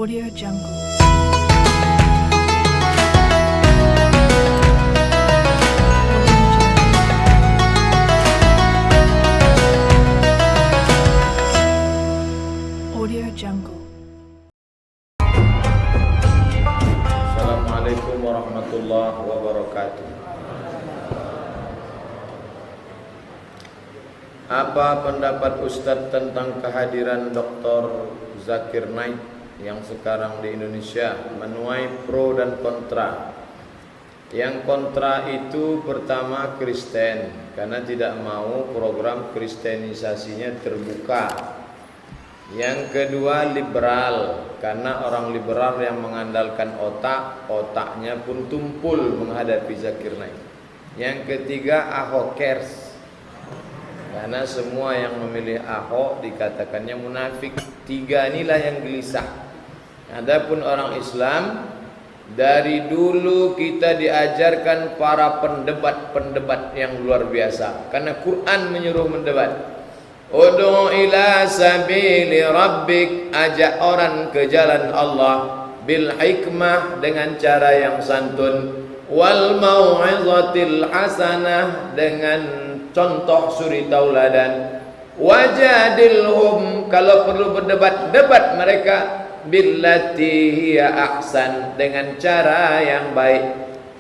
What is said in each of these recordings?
Audio Jungle. Audio Jungle. Assalamualaikum warahmatullahi wabarakatuh. Apa pendapat Ustadz tentang kehadiran Dr. Zakir Naik yang sekarang di Indonesia, menuai pro dan kontra? Yang kontra itu pertama Kristen, karena tidak mau program kristenisasinya terbuka. Yang kedua liberal, karena orang liberal yang mengandalkan otaknya pun tumpul menghadapi Zakir Naik. Yang ketiga Ahokers, karena semua yang memilih Ahok dikatakannya munafik. Tiga inilah yang gelisah. Adapun orang Islam, dari dulu kita diajarkan para pendebat yang luar biasa, karena Quran menyuruh mendebat. Ud'u ila sabili rabbik, ajak orang ke jalan Allah, bil hikmah, dengan cara yang santun, wal mau'izatil hasanah, dengan contoh suri tauladan, wajadilhum, kalau perlu berdebat, debat mereka, billati hiya ahsan, dengan cara yang baik.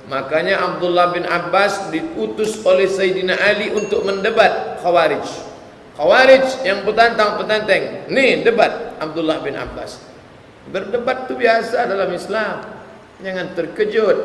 Makanya Abdullah bin Abbas diutus oleh Sayyidina Ali untuk mendebat Khawarij yang petantang-petanteng. Nih debat Abdullah bin Abbas. Berdebat itu biasa dalam Islam, jangan terkejut.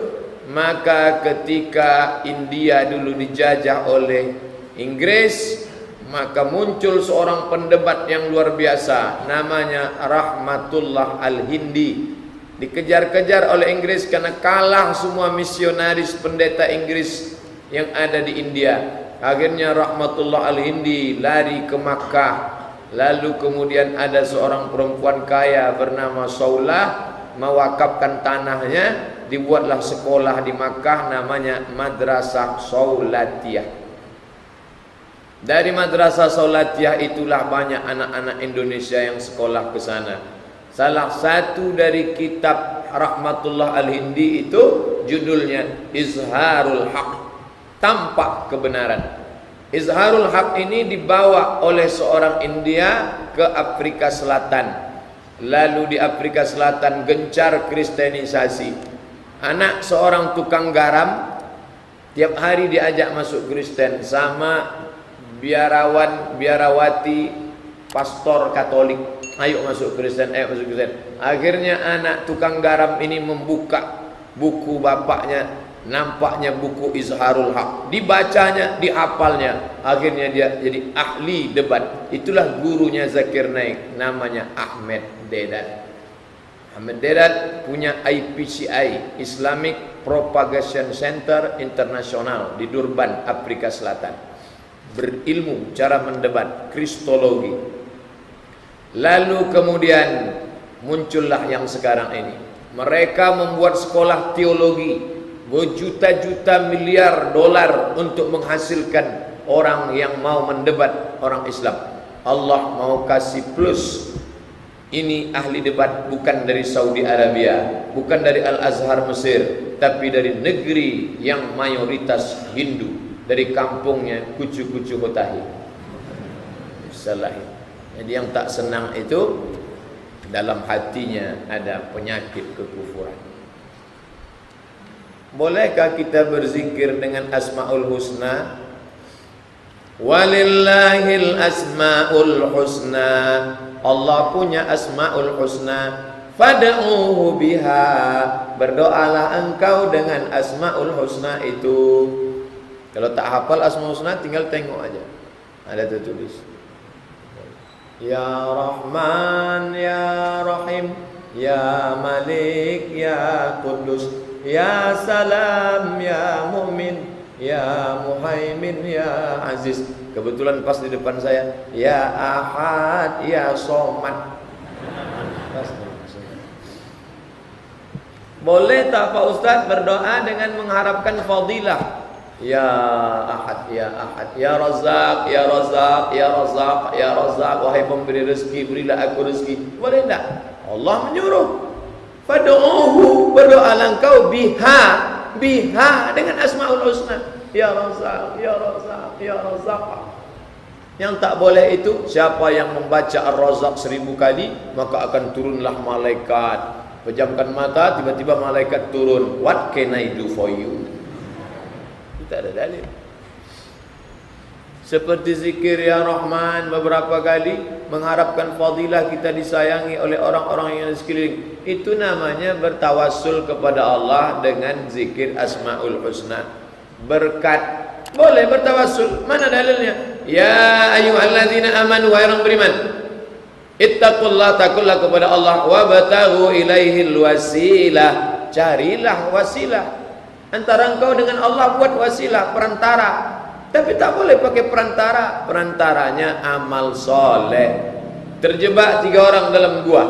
Maka ketika India dulu dijajah oleh Inggris, maka muncul seorang pendebat yang luar biasa, namanya Rahmatullah Al-Hindi. Dikejar-kejar oleh Inggris karena kalah semua misionaris pendeta Inggris yang ada di India. Akhirnya Rahmatullah Al-Hindi lari ke Makkah. Lalu kemudian ada seorang perempuan kaya bernama Saulah mewakafkan tanahnya, dibuatlah sekolah di Makkah namanya Madrasah Saulatiyah. Dari Madrasah Saulatiyah itulah banyak anak-anak Indonesia yang sekolah ke sana. Salah satu dari kitab Rahmatullah Al-Hindi itu judulnya Izharul Haq, tampak kebenaran. Izharul Haq ini dibawa oleh seorang India ke Afrika Selatan. Lalu di Afrika Selatan gencar kristenisasi. Anak seorang tukang garam tiap hari diajak masuk Kristen sama biarawati pastor Katolik. Ayo masuk Kristen, ayo masuk Kristen. Akhirnya anak tukang garam ini membuka buku bapaknya, nampaknya buku Izharul Haq, dibacanya, dihafalnya. Akhirnya dia jadi ahli debat. Itulah gurunya Zakir Naik, namanya Ahmed Deedat. Ahmed Deedat punya IPCI, Islamic Propagation Center Internasional di Durban, Afrika Selatan. Berilmu cara mendebat kristologi. Lalu kemudian muncullah yang sekarang ini. Mereka membuat sekolah teologi berjuta-juta miliar dolar untuk menghasilkan orang yang mau mendebat orang Islam. Allah mau kasih plus. Ini ahli debat bukan dari Saudi Arabia, bukan dari Al-Azhar Mesir, tapi dari negeri yang mayoritas Hindu, dari kampungnya Kucu-Kucu Hotahi. Salah. Jadi yang tak senang itu dalam hatinya ada penyakit kekufuran. Bolehkah kita berzikir dengan Asmaul Husna? Walillahil asmaul husna. Allah punya Asmaul Husna. Fad'uhu biha. Berdoalah engkau dengan Asmaul Husna itu. Kalau tak hafal Asmaul Husna tinggal tengok aja. Ada tertulis. Ya Rahman, Ya Rahim, Ya Malik, Ya Qudus, Ya Salam, Ya Mu'min, Ya Muhaimin, Ya Aziz. Kebetulan pas di depan saya, Ya Ahad, Ya Somad. Boleh tak Pak Ustadz berdoa dengan mengharapkan fadilah? Ya Ahad, Ya Ahad, Ya Razak, Ya Razak, Ya Razak, Ya Razak, wahai pemberi rezeki, berilah aku rezeki. Boleh tak? Allah menyuruh. Fad'uhu, berdoalah engkau biha dengan asmaul husna. Ya Razzaq, ya Razzaq, ya Razzaq. Yang tak boleh itu, siapa yang membaca Ar-Razzaq 1000 kali, maka akan turunlah malaikat. Pejamkan mata, tiba-tiba malaikat turun. What can I do for you? Itu ada dalil. Seperti zikir ya Rahman beberapa kali, mengharapkan fadilah kita disayangi oleh orang-orang yang di sekeliling. Itu namanya bertawassul kepada Allah dengan zikir Asmaul Husna. Berkat, boleh bertawassul. Mana dalilnya? Ya ayyuhalladzina amanu, wahai orang beriman, ittaqullah, takutlah kepada Allah, wabtaghu ilaihil wasilah, carilah wasilah. Antara engkau dengan Allah buat wasilah, perantara. Tapi tak boleh pakai perantara. Perantaranya amal soleh. Terjebak 3 orang dalam gua.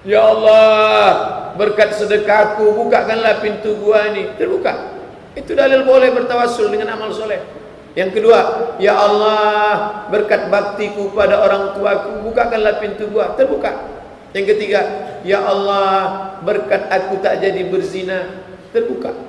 Ya Allah, berkat sedekahku, bukakanlah pintu gua ini. Terbuka. Itu dalil boleh bertawassul dengan amal soleh. Yang kedua, ya Allah, berkat baktiku pada orang tuaku, bukakanlah pintu gua. Terbuka. Yang ketiga, ya Allah, berkat aku tak jadi berzina. Terbuka.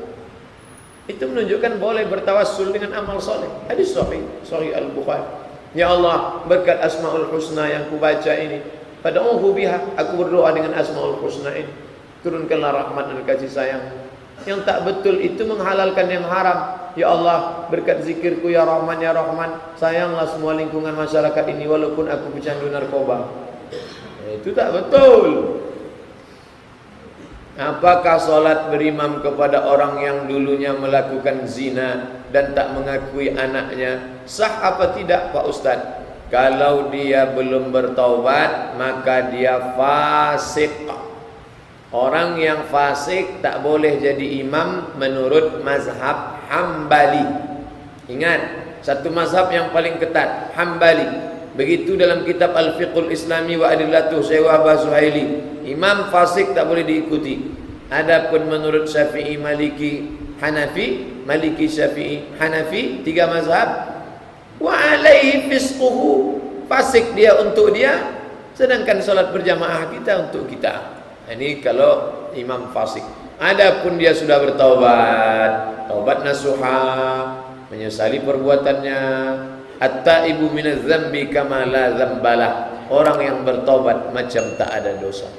Itu menunjukkan boleh bertawassul dengan amal soleh. Hadis sahih, Sahih Al-Bukhari. Ya Allah, berkat Asmaul Husna yang kubaca ini, fad'uhu biha, aku berdoa dengan Asmaul Husna ini, turunkanlah rahmat dan kasih sayang. Yang tak betul itu menghalalkan yang haram. Ya Allah, berkat zikirku ya Rahman ya Rahman, sayanglah semua lingkungan masyarakat ini walaupun aku pecandu narkoba. Itu tak betul. Apakah solat berimam kepada orang yang dulunya melakukan zina dan tak mengakui anaknya sah apa tidak Pak Ustadz? Kalau dia belum bertaubat, maka dia fasik. Orang yang fasik tak boleh jadi imam menurut mazhab Hambali. Ingat, satu mazhab yang paling ketat, Hambali. Begitu dalam kitab Al-Fiqhul Islami wa Adillatuh Syekh Wahbah Suhaili. Imam fasik tak boleh diikuti. Adapun menurut Syafi'i, Maliki, Hanafi, Maliki, Syafi'i, Hanafi, 3 mazhab, wa alaihi fisquhu, fasik dia untuk dia, sedangkan salat berjamaah kita untuk kita. Ini kalau imam fasik. Adapun dia sudah bertaubat, taubat nasuha, menyesali perbuatannya, at-taibu minadz dzambi kama la dzambalah, orang yang bertaubat macam tak ada dosa.